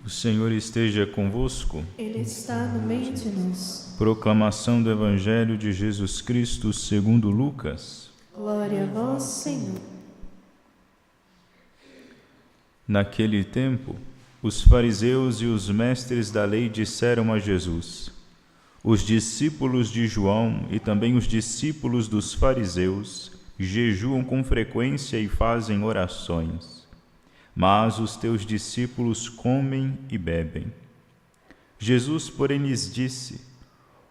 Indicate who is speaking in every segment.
Speaker 1: O Senhor esteja convosco.
Speaker 2: Ele está no meio de nós.
Speaker 1: Proclamação do Evangelho de Jesus Cristo segundo Lucas.
Speaker 2: Glória a vós, Senhor.
Speaker 1: Naquele tempo, os fariseus e os mestres da lei disseram a Jesus: os discípulos de João e também os discípulos dos fariseus jejuam com frequência e fazem orações, mas os teus discípulos comem e bebem. Jesus, porém, lhes disse: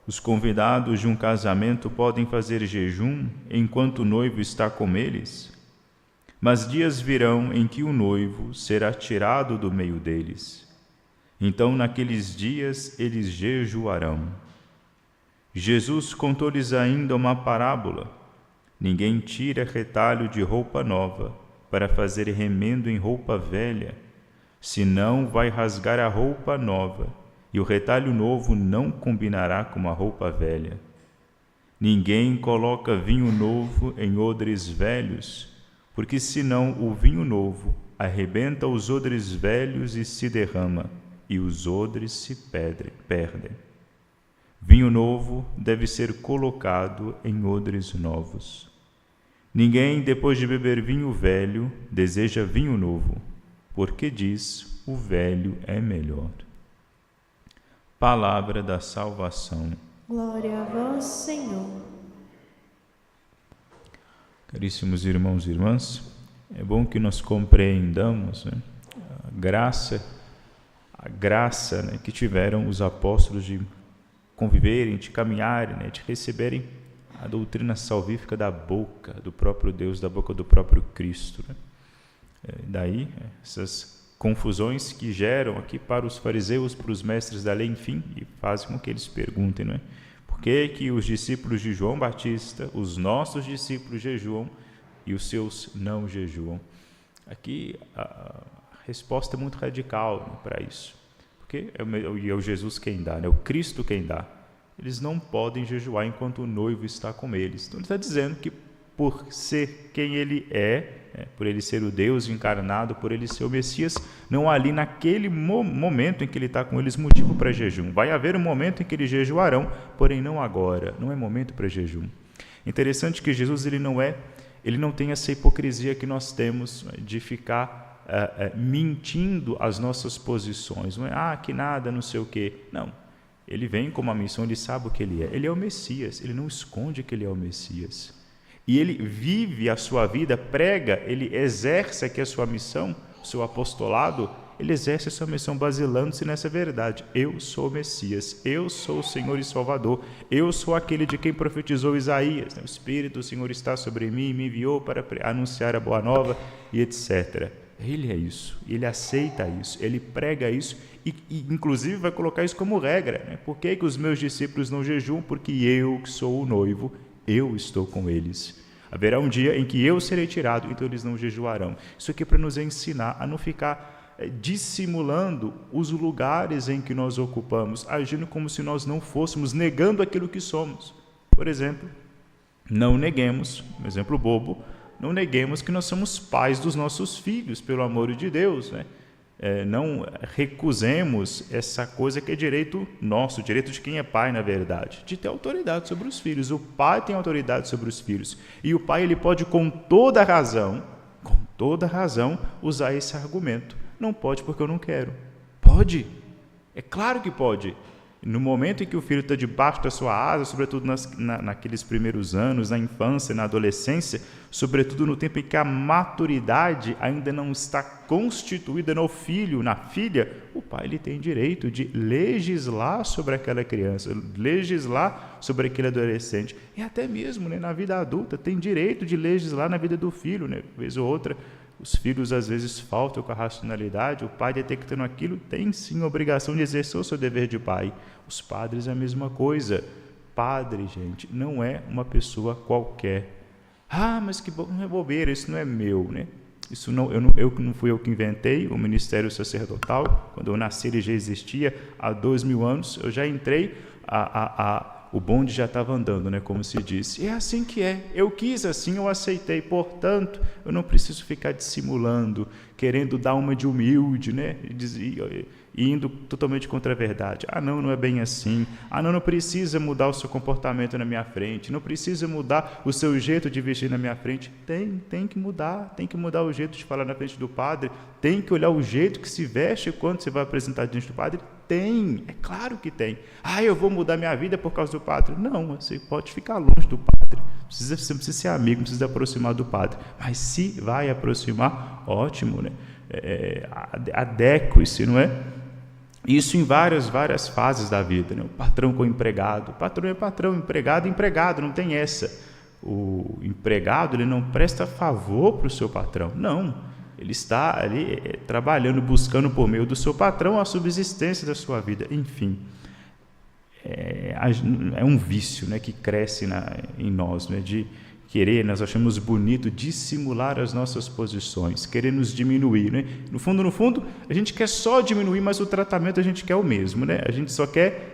Speaker 1: os convidados de um casamento podem fazer jejum enquanto o noivo está com eles? Mas dias virão em que o noivo será tirado do meio deles. Então, naqueles dias, eles jejuarão. Jesus contou-lhes ainda uma parábola: ninguém tira retalho de roupa nova para fazer remendo em roupa velha, senão vai rasgar a roupa nova, e o retalho novo não combinará com a roupa velha. Ninguém coloca vinho novo em odres velhos, porque senão o vinho novo arrebenta os odres velhos e se derrama, e os odres se perdem. Vinho novo deve ser colocado em odres novos. Ninguém, depois de beber vinho velho, deseja vinho novo, porque diz: o velho é melhor. Palavra da salvação.
Speaker 2: Glória a vós, Senhor.
Speaker 1: Caríssimos irmãos e irmãs, é bom que nós compreendamos, a graça, que tiveram os apóstolos de conviverem, de caminharem, de receberem a doutrina salvífica da boca do próprio Deus, da boca do próprio Cristo. Daí, essas confusões que geram aqui para os fariseus, para os mestres da lei, enfim, e fazem com que eles perguntem, por que os discípulos de João Batista, os nossos discípulos, jejuam e os seus não jejuam? Aqui a resposta é muito radical para isso, porque é o Jesus quem dá, é o Cristo quem dá. Eles não podem jejuar enquanto o noivo está com eles. Então ele está dizendo que por ser quem ele por ele ser o Deus encarnado, por ele ser o Messias, não há ali naquele momento em que ele está com eles motivo para jejum. Vai haver um momento em que eles jejuarão, porém não agora, não é momento para jejum. Interessante que Jesus ele não tem essa hipocrisia que nós temos de ficar mentindo as nossas posições. Não é, que nada, não sei o quê. Não. Ele vem com uma missão, ele sabe o que ele é. Ele é o Messias, ele não esconde que ele é o Messias. E ele vive a sua vida, prega, ele exerce aqui a sua missão, o seu apostolado, ele exerce a sua missão baseando-se nessa verdade. Eu sou o Messias, eu sou o Senhor e Salvador, eu sou aquele de quem profetizou Isaías. O Espírito do Senhor está sobre mim, me enviou para anunciar a boa nova e etc. Ele é isso, ele aceita isso, ele prega isso e inclusive vai colocar isso como regra. Por que os meus discípulos não jejuam? Porque eu, que sou o noivo, eu estou com eles. Haverá um dia em que eu serei tirado, então eles não jejuarão. Isso aqui é para nos ensinar a não ficar dissimulando os lugares em que nós ocupamos, agindo como se nós não fôssemos, negando aquilo que somos. Por exemplo, não neguemos, um exemplo bobo, não neguemos que nós somos pais dos nossos filhos, pelo amor de Deus, não recusemos essa coisa que é direito nosso, direito de quem é pai, na verdade, de ter autoridade sobre os filhos. O pai tem autoridade sobre os filhos. E o pai ele pode, com toda razão, usar esse argumento. Não pode porque eu não quero. Pode. É claro que pode. No momento em que o filho está debaixo da sua asa, sobretudo naqueles primeiros anos, na infância, na adolescência, sobretudo no tempo em que a maturidade ainda não está constituída no filho, na filha, o pai ele tem direito de legislar sobre aquela criança, legislar sobre aquele adolescente, e até mesmo na vida adulta, tem direito de legislar na vida do filho, vez ou outra. Os filhos às vezes faltam com a racionalidade, o pai detectando aquilo tem sim a obrigação de exercer o seu dever de pai. Os padres é a mesma coisa. Padre, gente, não é uma pessoa qualquer. Mas que bobeira, isso não é meu, Isso não fui eu que inventei o ministério sacerdotal. Quando eu nasci ele já existia há 2000 anos. Eu já entrei a o bonde já estava andando, né, como se diz. E é assim que é. Eu quis assim, eu aceitei. Portanto, eu não preciso ficar dissimulando, querendo dar uma de humilde, né, e indo totalmente contra a verdade. Não é bem assim. Não precisa mudar o seu comportamento na minha frente. Não precisa mudar o seu jeito de vestir na minha frente. Tem que mudar. Tem que mudar o jeito de falar na frente do padre. Tem que olhar o jeito que se veste quando você vai apresentar diante do padre. Tem, é claro que tem. Eu vou mudar minha vida por causa do padre. Não, você pode ficar longe do padre. Você não precisa ser amigo, não precisa aproximar do padre. Mas se vai aproximar, ótimo, né? Adeque-se, não é? Isso em várias fases da vida, né? O patrão com o empregado. Patrão é patrão, empregado é empregado, não tem essa. O empregado, ele não presta favor para o seu patrão, não. Ele está ali trabalhando, buscando por meio do seu patrão a subsistência da sua vida. Enfim, é um vício, né, que cresce em nós, né, de querer, nós achamos bonito dissimular as nossas posições, querer nos diminuir, né? No fundo, a gente quer só diminuir, mas o tratamento a gente quer o mesmo, né? A gente só quer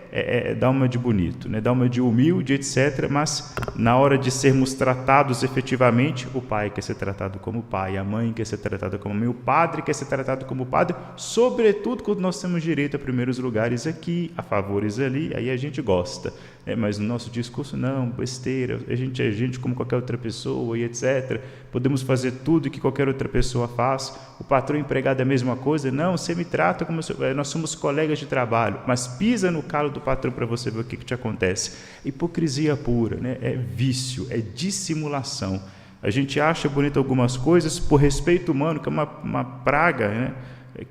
Speaker 1: dar uma de bonito, né? Dar uma de humilde, etc. Mas na hora de sermos tratados efetivamente, o pai quer ser tratado como pai, a mãe quer ser tratada como mãe, o padre quer ser tratado como padre, sobretudo quando nós temos direito a primeiros lugares aqui, a favores ali, aí a gente gosta. Mas no nosso discurso, não, besteira, a gente é gente como qualquer outra pessoa e etc. Podemos fazer tudo que qualquer outra pessoa faz. O patrão e empregado é a mesma coisa? Não, você me trata como nós somos colegas de trabalho, mas pisa no calo do patrão para você ver o que te acontece. Hipocrisia pura, né? É vício, é dissimulação. A gente acha bonito algumas coisas por respeito humano, que é uma praga, né?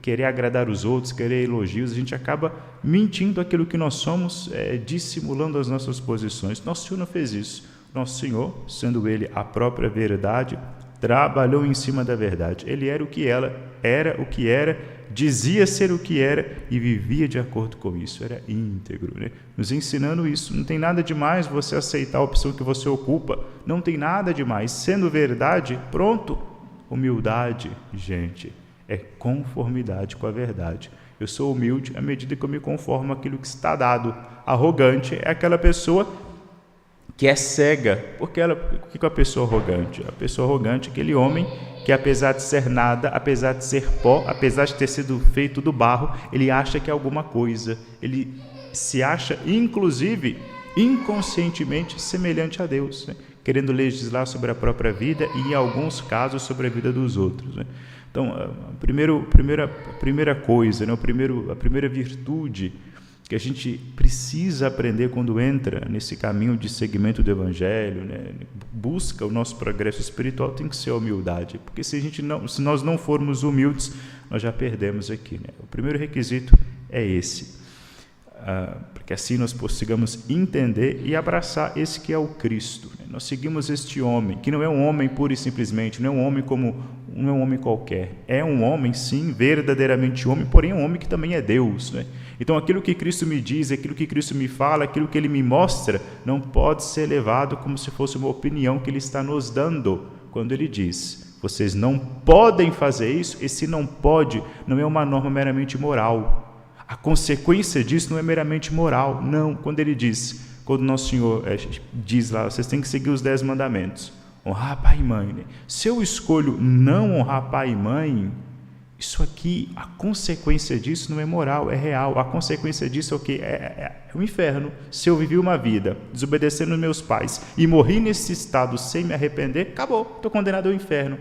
Speaker 1: Querer agradar os outros, querer elogios, a gente acaba mentindo aquilo que nós somos, dissimulando as nossas posições. Nosso Senhor não fez isso. Nosso Senhor, sendo Ele a própria verdade, trabalhou em cima da verdade. Ele era o que ela era, o que era, dizia ser o que era e vivia de acordo com isso. Era íntegro, né? Nos ensinando isso. Não tem nada demais você aceitar a opção que você ocupa. Não tem nada demais. Sendo verdade, pronto. Humildade, gente, é conformidade com a verdade. Eu sou humilde à medida que eu me conformo àquilo que está dado. Arrogante é aquela pessoa que é cega. O que é a pessoa arrogante? A pessoa arrogante é aquele homem que, apesar de ser nada, apesar de ser pó, apesar de ter sido feito do barro, ele acha que é alguma coisa. Ele se acha, inclusive, inconscientemente semelhante a Deus, né? Querendo legislar sobre a própria vida e, em alguns casos, sobre a vida dos outros, né? Então, a primeira coisa, né, a primeira virtude que a gente precisa aprender quando entra nesse caminho de seguimento do Evangelho, né, busca o nosso progresso espiritual, tem que ser a humildade. Porque se nós não formos humildes, nós já perdemos aqui, né? O primeiro requisito é esse, para que assim nós consigamos entender e abraçar esse que é o Cristo, né? Nós seguimos este homem, que não é um homem pura e simplesmente, não é um homem qualquer, é um homem sim, verdadeiramente homem, porém um homem que também é Deus, né? Então aquilo que Cristo me diz, aquilo que Cristo me fala, aquilo que Ele me mostra, não pode ser levado como se fosse uma opinião que Ele está nos dando, quando Ele diz: vocês não podem fazer isso. Esse não pode não é uma norma meramente moral. A consequência disso não é meramente moral, não. Quando Nosso Senhor diz lá, vocês têm que seguir os 10 mandamentos, honrar pai e mãe, né? Se eu escolho não honrar pai e mãe, isso aqui, a consequência disso não é moral, é real. A consequência disso é o quê? É o inferno. Se eu vivi uma vida desobedecendo meus pais e morri nesse estado sem me arrepender, acabou, estou condenado ao inferno.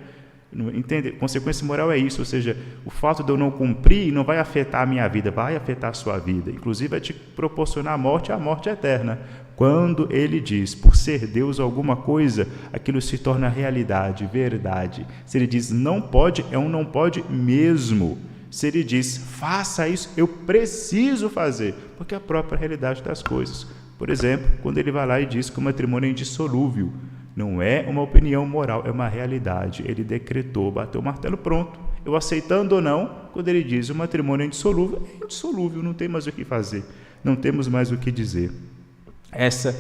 Speaker 1: Entende? Consequência moral é isso, ou seja, o fato de eu não cumprir não vai afetar a minha vida, vai afetar a sua vida, inclusive vai te proporcionar a morte eterna. Quando Ele diz, por ser Deus alguma coisa, aquilo se torna realidade, verdade. Se Ele diz não pode, é um não pode mesmo. Se Ele diz faça isso, eu preciso fazer, porque é a própria realidade das coisas. Por exemplo, quando Ele vai lá e diz que o matrimônio é indissolúvel, não é uma opinião moral, é uma realidade. Ele decretou, bateu o martelo, pronto. Eu aceitando ou não, quando Ele diz o matrimônio é indissolúvel, não tem mais o que fazer, não temos mais o que dizer. Essa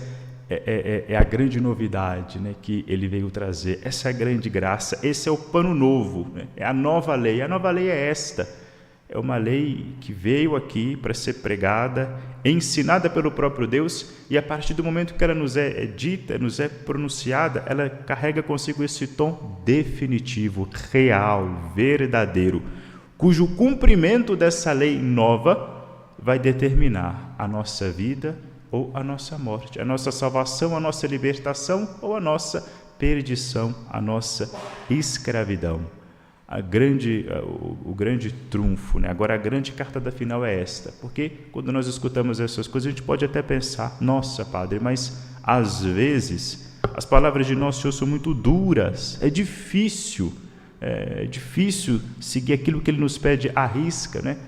Speaker 1: é a grande novidade, né, que Ele veio trazer. Essa é a grande graça, esse é o pano novo, né? É a nova lei. A nova lei é esta. É uma lei que veio aqui para ser pregada, ensinada pelo próprio Deus, e a partir do momento que ela nos é dita, nos é pronunciada, ela carrega consigo esse tom definitivo, real, verdadeiro, cujo cumprimento dessa lei nova vai determinar a nossa vida ou a nossa morte, a nossa salvação, a nossa libertação ou a nossa perdição, a nossa escravidão. O grande trunfo, né? Agora a grande cartada final é esta, porque quando nós escutamos essas coisas a gente pode até pensar, nossa, Padre, mas às vezes as palavras de Nosso Senhor são muito duras, é difícil seguir aquilo que Ele nos pede à risca, né?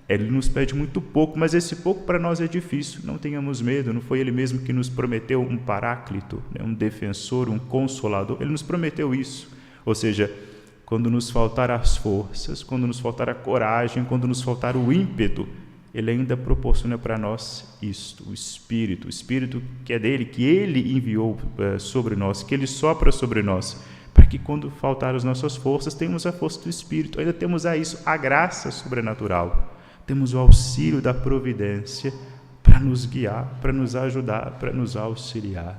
Speaker 1: Ele nos pede muito pouco, mas esse pouco para nós é difícil. Não tenhamos medo, não foi Ele mesmo que nos prometeu um paráclito, né? Um defensor, um consolador? Ele nos prometeu isso, ou seja, quando nos faltar as forças, quando nos faltar a coragem, quando nos faltar o ímpeto, Ele ainda proporciona para nós isto, o Espírito que é dele, que Ele enviou sobre nós, que Ele sopra sobre nós, para que quando faltar as nossas forças, tenhamos a força do Espírito, ainda temos a isso, a graça sobrenatural, temos o auxílio da providência para nos guiar, para nos ajudar, para nos auxiliar.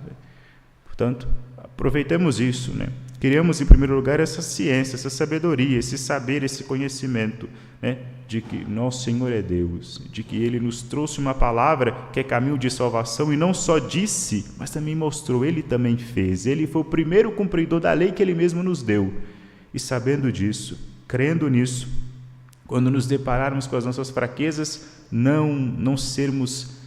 Speaker 1: Portanto, aproveitemos isso, né? Queremos, em primeiro lugar, essa ciência, essa sabedoria, esse saber, esse conhecimento, né, de que nosso Senhor é Deus, de que Ele nos trouxe uma palavra que é caminho de salvação e não só disse, mas também mostrou, Ele também fez. Ele foi o primeiro cumpridor da lei que Ele mesmo nos deu. E sabendo disso, crendo nisso, quando nos depararmos com as nossas fraquezas, não sermos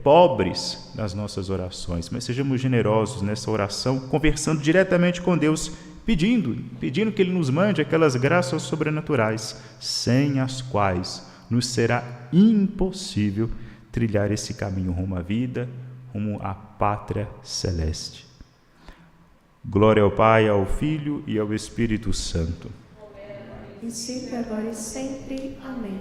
Speaker 1: pobres nas nossas orações, mas sejamos generosos nessa oração, conversando diretamente com Deus, pedindo que Ele nos mande aquelas graças sobrenaturais, sem as quais nos será impossível trilhar esse caminho rumo à vida, rumo à pátria celeste. Glória ao Pai, ao Filho e ao Espírito Santo.
Speaker 2: Princípio, agora e sempre. Amém.